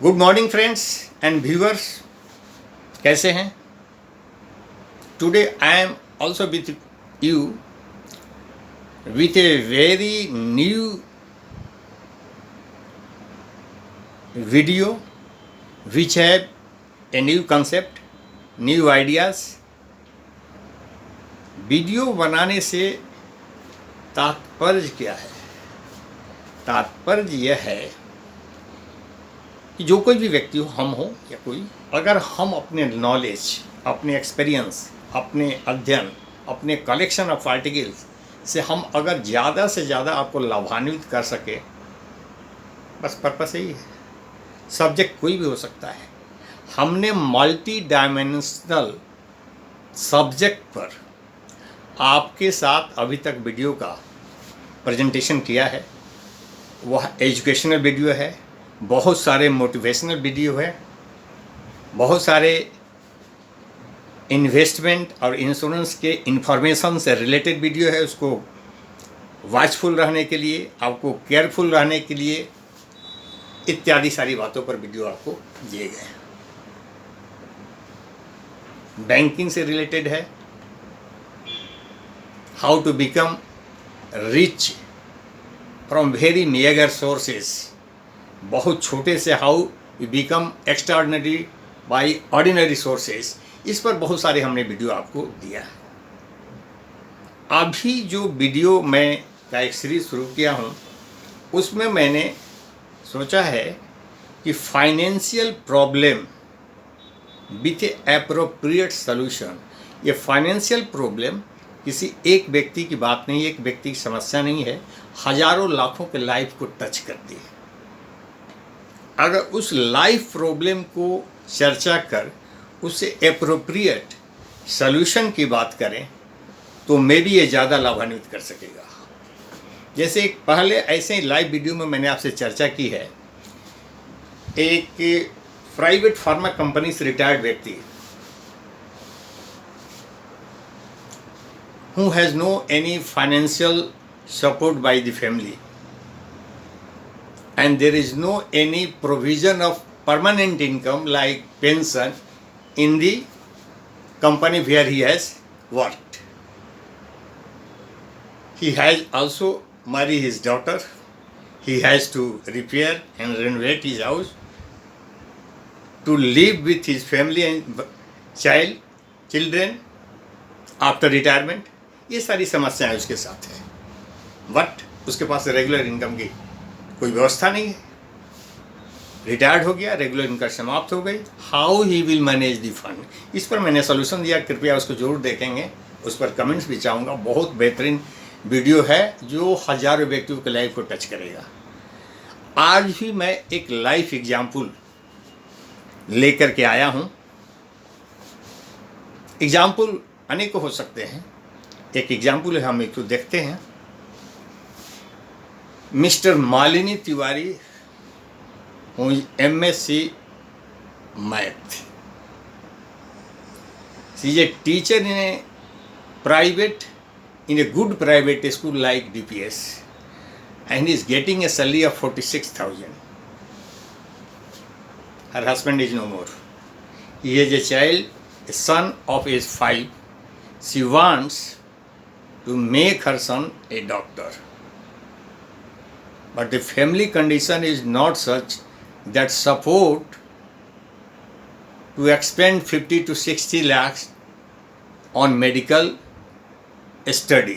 Good morning friends and viewers, कैसे हैं? Today I am also with you with a very new video which have a new concept, new ideas. Video बनाने से तात्पर्य क्या है? तात्पर्य यह है कि जो कोई भी व्यक्ति हो, हम हो या कोई, अगर हम अपने नॉलेज, अपने एक्सपीरियंस, अपने अध्ययन, अपने कलेक्शन ऑफ आर्टिकल्स से हम अगर ज़्यादा से ज़्यादा आपको लाभान्वित कर सके, बस पर्पस यही है। सब्जेक्ट कोई भी हो सकता है। हमने मल्टी डायमेंशनल सब्जेक्ट पर आपके साथ अभी तक वीडियो का प्रेजेंटेशन किया है। वह एजुकेशनल वीडियो है, बहुत सारे मोटिवेशनल वीडियो है, बहुत सारे इन्वेस्टमेंट और इंश्योरेंस के इंफॉर्मेशन से रिलेटेड वीडियो है। उसको वॉचफुल रहने के लिए, आपको केयरफुल रहने के लिए, इत्यादि सारी बातों पर वीडियो आपको दिए गए हैं। बैंकिंग से रिलेटेड है, how to become rich from very meagre sources, बहुत छोटे से how we become extraordinary by ordinary sources. इस पर बहुत सारे हमने वीडियो आपको दिया है। अभी जो वीडियो मैं का एक सीरीज शुरू किया हूँ, उसमें मैंने सोचा है कि financial problem with appropriate solution. ये फाइनेंशियल प्रॉब्लम किसी एक व्यक्ति की बात नहीं, एक व्यक्ति की समस्या नहीं है, हजारों लाखों के लाइफ को टच करती है। अगर उस लाइफ प्रॉब्लम को चर्चा कर उससे एप्रोप्रिएट सॉल्यूशन की बात करें तो मे भी ये ज़्यादा लाभान्वित कर सकेगा। जैसे एक पहले ऐसे ही लाइव वीडियो में मैंने आपसे चर्चा की है, एक प्राइवेट फार्मा कंपनी से रिटायर्ड व्यक्ति who has no any financial support by the family and there is no any provision of permanent income like pension in the company where he has worked. He has also married his daughter. He has to repair and renovate his house to live with his family and children after retirement. ये सारी समस्याएं उसके साथ है, but उसके पास regular income की कोई व्यवस्था नहीं है। रिटायर्ड हो गया, रेगुलर इनकम समाप्त हो गई। How he will manage the fund, इस पर मैंने सोल्यूशन दिया। कृपया उसको जरूर देखेंगे, उस पर कमेंट्स भी चाहूँगा। बहुत बेहतरीन वीडियो है जो हजारों व्यक्तियों के लाइफ को टच करेगा। आज भी मैं एक लाइफ एग्जाम्पल लेकर के आया हूँ। एग्जाम्पल अनेकों हो सकते हैं, एक एग्जाम्पल है, हम एक तो देखते हैं। Mister Malini Tiwari, MSc math, she is a teacher in A private, in a good private school like DPS, and is getting a salary of 46,000. Her husband is no more. He has a child, a son of age 5. She wants to make her son a doctor. But the family condition is not such that support to expend 50 to 60 lakhs on medical study.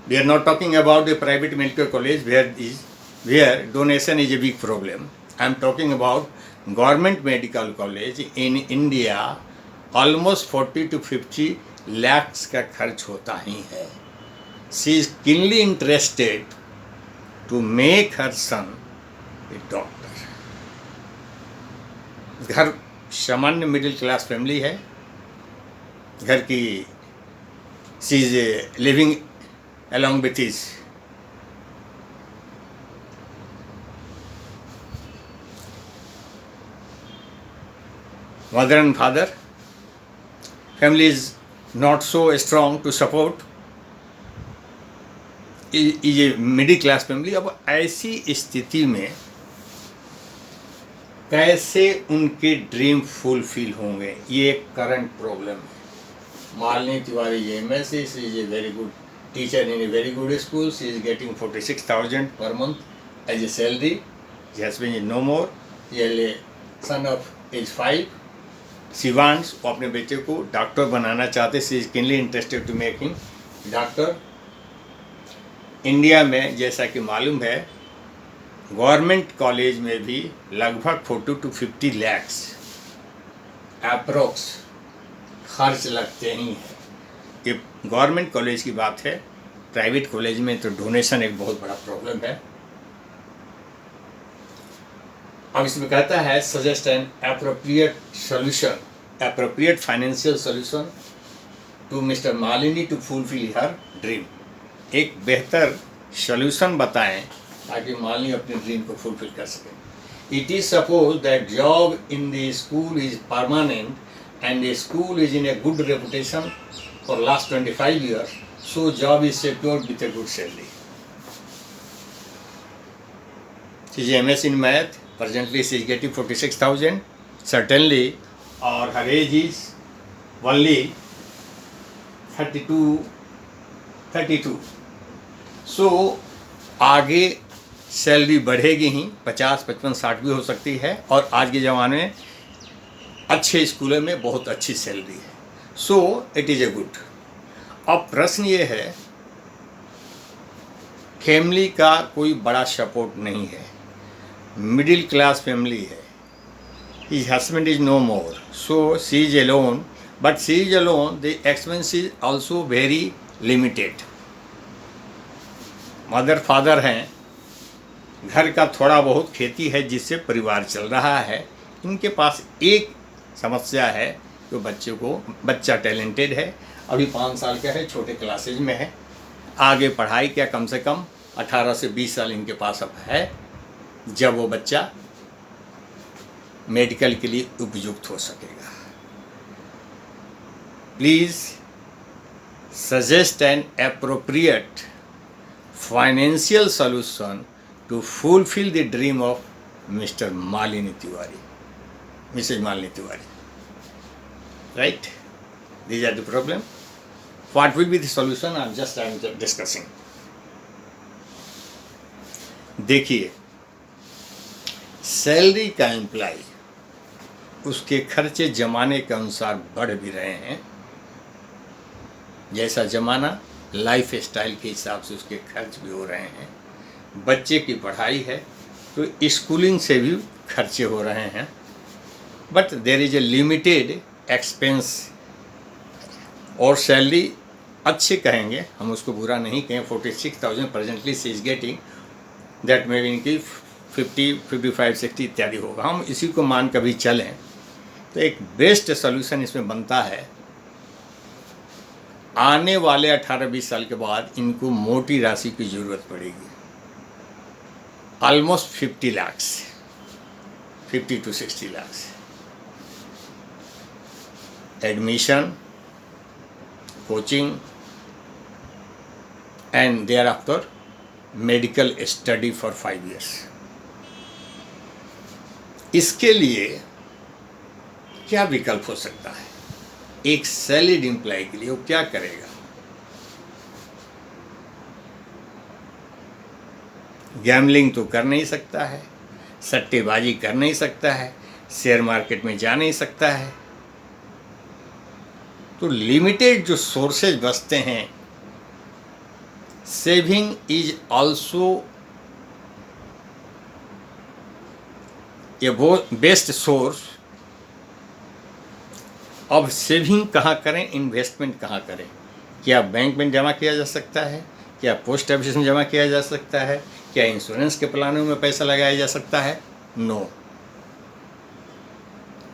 We are not talking about the private medical college where donation is a big problem. I am talking about government medical college in India. Almost 40 to 50 lakhs का खर्च होता ही है. She is keenly interested to make her son a doctor. घर सामान्य middle class family है। घर की she is living along with his mother and father. Family is not so strong to support. ये मिडिल क्लास फैमिली। अब ऐसी स्थिति में कैसे उनके ड्रीम फुलफिल होंगे, ये एक करंट प्रॉब्लम है। Malini Tiwari MSc, she is a very good teacher in a very good school, she is getting 46,000 per month as a salary. She husband is no more, ये सन ऑफ एज 5। शिवांश, वो अपने बेटे को doctor बनाना चाहते, she is keenly interested to make him doctor. India में जैसा कि मालूम है, गवर्नमेंट कॉलेज में भी लगभग 40 to 50 lakhs अप्रोक्स खर्च लगते ही हैं। ये गवर्नमेंट कॉलेज की बात है, प्राइवेट कॉलेज में तो डोनेशन एक बहुत बड़ा प्रॉब्लम है। अब इसमें कहता है suggest an appropriate solution, appropriate financial solution to mister Malini to fulfil her dream. एक बेहतर सोल्यूशन बताएं ताकि मालिनी अपने ड्रीम को फुलफिल कर सकें। It is suppose that job in the school is permanent and the school is in a good reputation for last 25 years, so job is secured with a good salary. She is MS in math, presently she is getting 46,000 certainly, or her age is only 32. So आगे salary बढ़ेगी ही, 50, 55, 60 भी हो सकती है, और आज के ज़माने में अच्छे स्कूलों में बहुत अच्छी सैलरी है। So it is a good. अब प्रश्न ये है, फैमिली का कोई बड़ा सपोर्ट नहीं है, मिडिल क्लास फैमिली है, his husband is no more, so she is alone, but she is alone, the expense is also very limited. Mother father हैं, घर का थोड़ा बहुत खेती है जिससे परिवार चल रहा है। इनके पास एक समस्या है, तो बच्चा टैलेंटेड है, अभी 5 साल का है, छोटे क्लासेज में है, आगे पढ़ाई क्या कम से कम 18 से 20 साल इनके पास अब है, जब वो बच्चा मेडिकल के लिए उपयुक्त हो सकेगा। Please suggest an appropriate financial solution to fulfill the dream of Mr. Malini Tiwari, Mrs. Malini Tiwari. Right? These are the problem. What will be the solution? I'm just discussing. देखिए, salary का employ उसके खर्चे जमाने के अनुसार बढ़ भी रहे हैं। जैसा जमाना, लाइफ स्टाइल के हिसाब से उसके खर्च भी हो रहे हैं। बच्चे की पढ़ाई है तो स्कूलिंग से भी खर्चे हो रहे हैं, but there is a limited expense. और सैलरी अच्छे कहेंगे, हम उसको बुरा नहीं कहें, 46,000 presently she is getting, that may be इनकी 50, 55, 60 इत्यादि होगा। हम इसी को मान कर भी चलें तो एक बेस्ट सोल्यूशन इसमें बनता है। आने वाले 18-20 साल के बाद इनको मोटी राशि की ज़रूरत पड़ेगी, almost 50 lakhs, 50 to 60 lakhs। Admission, coaching and thereafter medical study for 5 years। इसके लिए क्या विकल्प हो सकता है? एक सैलरीड एम्प्लॉय के लिए वो क्या करेगा? गैम्बलिंग तो कर नहीं सकता है, सट्टेबाजी कर नहीं सकता है, शेयर मार्केट में जा नहीं सकता है, तो लिमिटेड जो सोर्सेज बचते हैं, saving is also a best source. अब सेविंग कहाँ करें, इन्वेस्टमेंट कहाँ करें? क्या बैंक में जमा किया जा सकता है? क्या पोस्ट ऑफिस में जमा किया जा सकता है? क्या इंश्योरेंस के प्लानों में पैसा लगाया जा सकता है? No.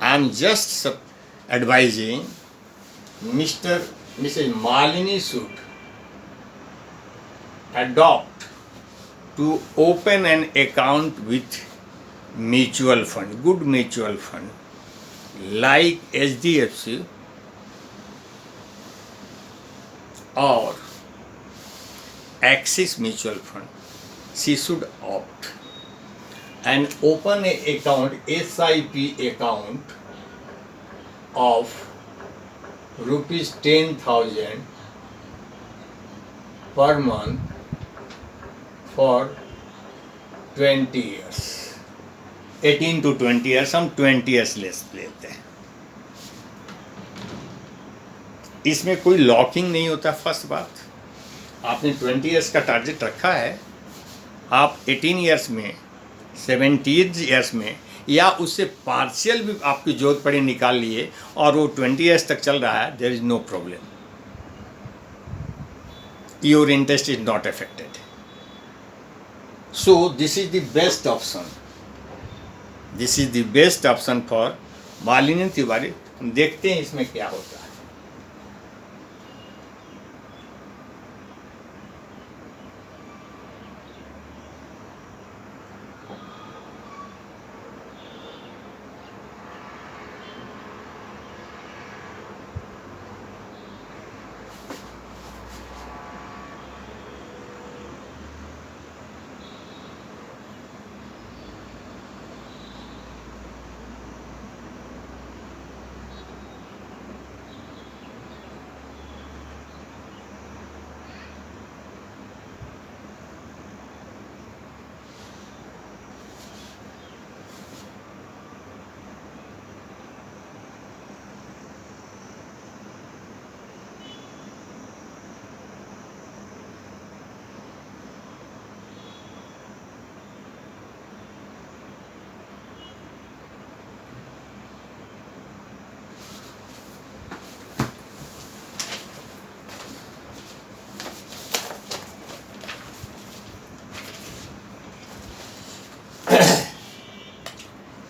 I am just advising Mrs. Malini should adopt to open an account with mutual fund, good mutual fund like HDFC or Axis Mutual Fund, she should opt and open a account, SIP account of rupees 10,000 per month for 20 years. 18 to 20 years, हम 20 years लेते हैं. इसमें कोई locking नहीं होता. First बात, आपने 20 years का टारगेट रखा है, आप 18 इयर्स में, 17 इयर्स में या उससे पार्शियल भी आपकी जरूरत पड़ी निकाल लिए और वो 20 इयर्स तक चल रहा है, there is no problem. Your interest is not affected. So this is the best option. This is the best option for Malini Tiwari. देखते हैं इसमें क्या होता है.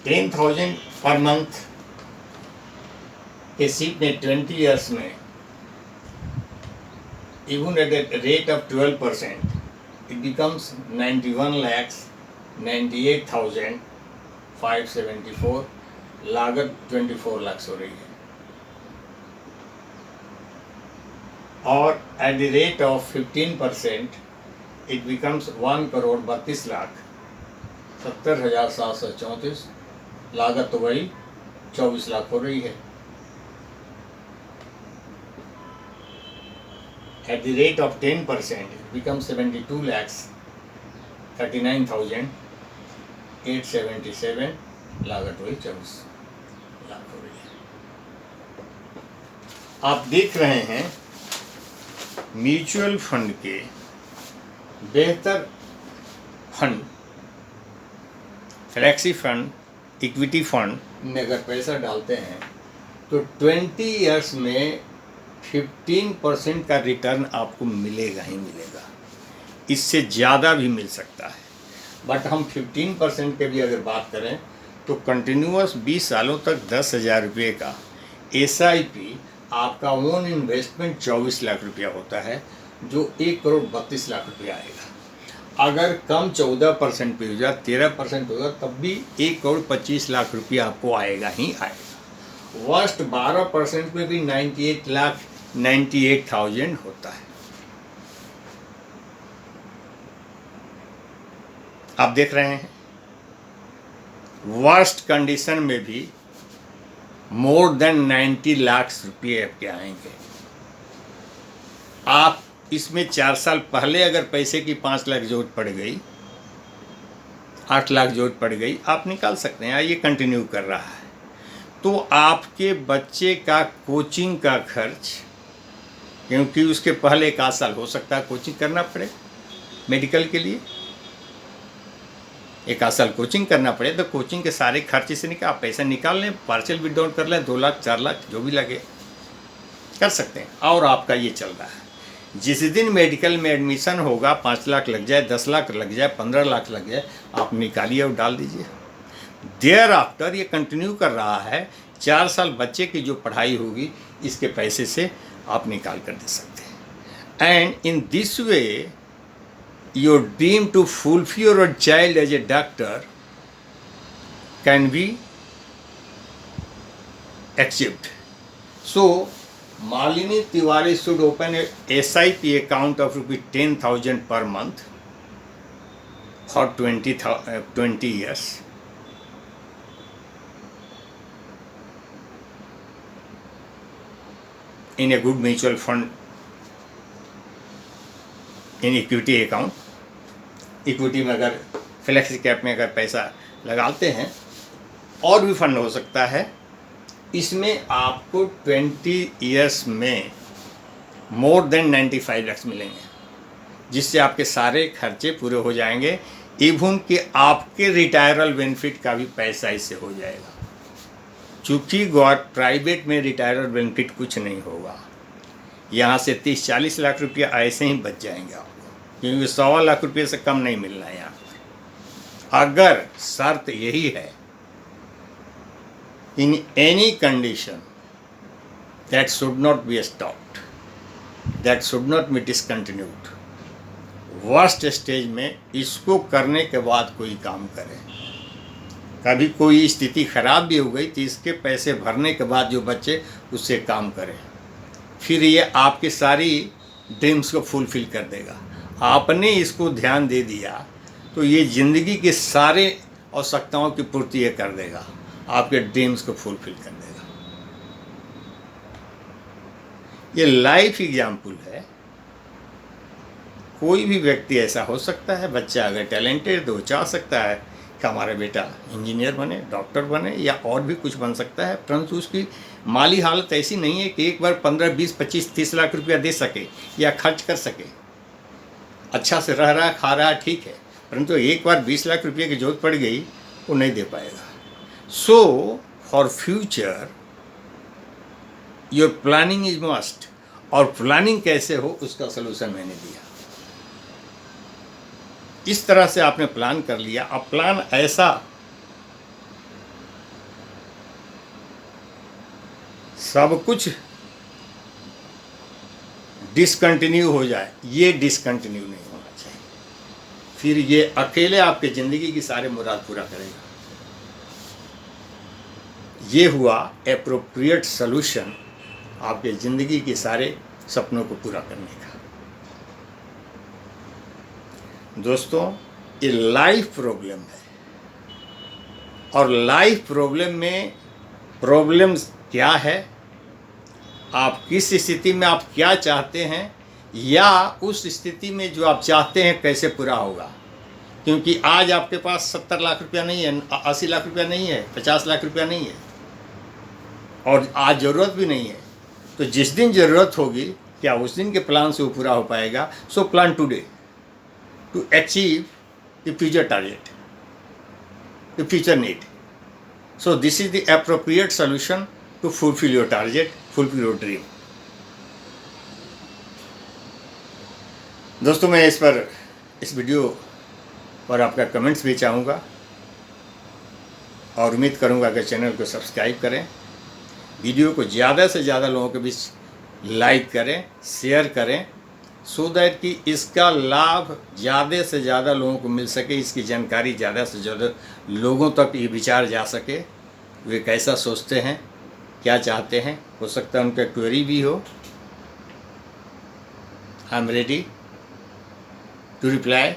$10,000 पर मंथ के सीट ने 20 इयर्स में, even at a rate of 12%, it becomes 91,98,574. लागत 24 लाख हो रही है. और at the rate of 15%, it becomes 1,32,70,734. लागत तो वही 24 लाख हो रही है. At the rate of 10%, it becomes 72,39,877. लागत वही 24 लाख हो रही है. आप देख रहे हैं म्यूचुअल फंड के बेहतर fund, flexi fund, equity fund में अगर पैसा डालते हैं तो 20 इयर्स में 15% का रिटर्न आपको मिलेगा ही मिलेगा. इससे ज़्यादा भी मिल सकता है. बट हम 15% के भी अगर बात करें तो कंटिन्यूअस 20 सालों तक 10,000 रुपये का SIP आपका ओन इन्वेस्टमेंट 24 लाख रुपया होता है, जो 1,32,00,000 रुपया आएगा. अगर कम 14% पे हो जाए, 13% होगा, तब भी 1,25,00,000 रुपया आपको आएगा ही आएगा. वर्स्ट 12% में भी 98,98,000 होता है. आप देख रहे हैं वर्स्ट कंडीशन में भी मोर देन 90 लाख रुपये आपके आएंगे. आप इसमें 4 साल पहले अगर पैसे की 5 लाख जरूरत पड़ गई, 8 लाख जरूरत पड़ गई, आप निकाल सकते हैं. ये कंटिन्यू कर रहा है तो आपके बच्चे का कोचिंग का खर्च, क्योंकि उसके पहले 1 आध साल हो सकता है कोचिंग करना पड़े मेडिकल के लिए, 1 आध साल कोचिंग करना पड़े, तो कोचिंग के सारे खर्चे से आप पैसा निकाल लें, पार्शियल विड्रॉल कर लें, 2 लाख 4 लाख जो भी लगे कर सकते हैं. और आपका ये चल रहा है. जिस दिन मेडिकल में एडमिशन होगा 5 लाख लग जाए, 10 लाख लग जाए, 15 लाख लग जाए, आप निकालिए और डाल दीजिए. देयर आफ्टर ये कंटिन्यू कर रहा है. 4 साल बच्चे की जो पढ़ाई होगी इसके पैसे से आप निकाल कर दे सकते हैं. And in this way your dream to fulfil your child as a doctor can be achieved. So Malini Tiwari should open a SIP account of ₹10,000 per month for 20 years. In a good mutual fund, in equity account. Equity में अगर flexi cap में अगर पैसा लगाते हैं, और भी fund हो सकता है, इसमें आपको 20 इयर्स में मोर देन 95 लाख मिलेंगे, जिससे आपके सारे खर्चे पूरे हो जाएंगे। इवन कि आपके रिटायरल बेनिफिट का भी पैसा इससे हो जाएगा। चूँकि प्राइवेट में रिटायरल बेनिफिट कुछ नहीं होगा, यहाँ से 30-40 लाख रुपया ऐसे ही बच जाएंगे आपको, क्योंकि 1.25 लाख रुपये से कम नहीं मिलना है यहाँ पर। अगर शर्त यही है, in any condition that should not be stopped, that should not be discontinued. Worst stage में इसको करने के बाद कोई काम करे। कभी कोई स्थिति खराब भी हो गई तो इसके पैसे भरने के बाद जो बच्चे उससे काम करें, फिर ये आपकी सारी ड्रीम्स को फुलफिल कर देगा। आपने इसको ध्यान दे दिया तो ये ज़िंदगी के सारे आवश्यकताओं की पूर्ति ये कर देगा, आपके ड्रीम्स को फुलफिल कर देगा। ये लाइफ एग्जाम्पल है। कोई भी व्यक्ति ऐसा हो सकता है, बच्चा अगर टैलेंटेड है तो वो चाह सकता है कि हमारा बेटा इंजीनियर बने, डॉक्टर बने या और भी कुछ बन सकता है, परंतु उसकी माली हालत ऐसी नहीं है कि एक बार 15, 20, 25, 30 लाख रुपया दे सके या खर्च कर सके। अच्छा से रह रहा है, खा रहा है, ठीक है, परंतु एक बार 20 लाख रुपये की जरूरत पड़ गई वो नहीं दे पाएगा। So for future your planning is must. और प्लानिंग कैसे हो उसका सलूशन मैंने दिया। इस तरह से आपने प्लान कर लिया। अब प्लान ऐसा सब कुछ डिसकंटिन्यू हो जाए, ये डिसकंटिन्यू नहीं होना चाहिए। फिर ये अकेले आपके ज़िंदगी की सारे मुराद पूरा करेगा। ये हुआ एप्रोप्रिएट सॉल्यूशन आपके ज़िंदगी के सारे सपनों को पूरा करने का। दोस्तों, ये लाइफ प्रॉब्लम है, और लाइफ प्रॉब्लम में प्रॉब्लम्स क्या है, आप किस स्थिति में आप क्या चाहते हैं, या उस स्थिति में जो आप चाहते हैं कैसे पूरा होगा। क्योंकि आज आपके पास 70 लाख रुपया नहीं है, 80 लाख रुपया नहीं है, 50 लाख रुपया नहीं है, और आज ज़रूरत भी नहीं है। तो जिस दिन ज़रूरत होगी, क्या उस दिन के प्लान से वो पूरा हो पाएगा। So plan today to achieve the future target, the future need. So this is the appropriate solution to fulfill your target, fulfill your dream. दोस्तों, मैं इस वीडियो पर आपका कमेंट्स भी चाहूँगा, और उम्मीद करूँगा कि चैनल को सब्सक्राइब करें, वीडियो को ज़्यादा से ज़्यादा लोगों के बीच लाइक करें, शेयर करें, सो दैट कि इसका लाभ ज़्यादा से ज़्यादा लोगों को मिल सके, इसकी जानकारी ज़्यादा से ज़्यादा लोगों तक ये विचार जा सके, वे कैसा सोचते हैं, क्या चाहते हैं। हो सकता है उनका क्वेरी भी हो। I am ready to reply.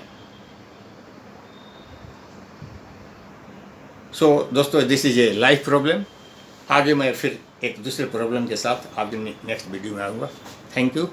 So दोस्तों, this is a life problem. आगे मैं फिर एक दूसरे प्रॉब्लम के साथ आपके नेक्स्ट वीडियो में आऊँगा। Thank you.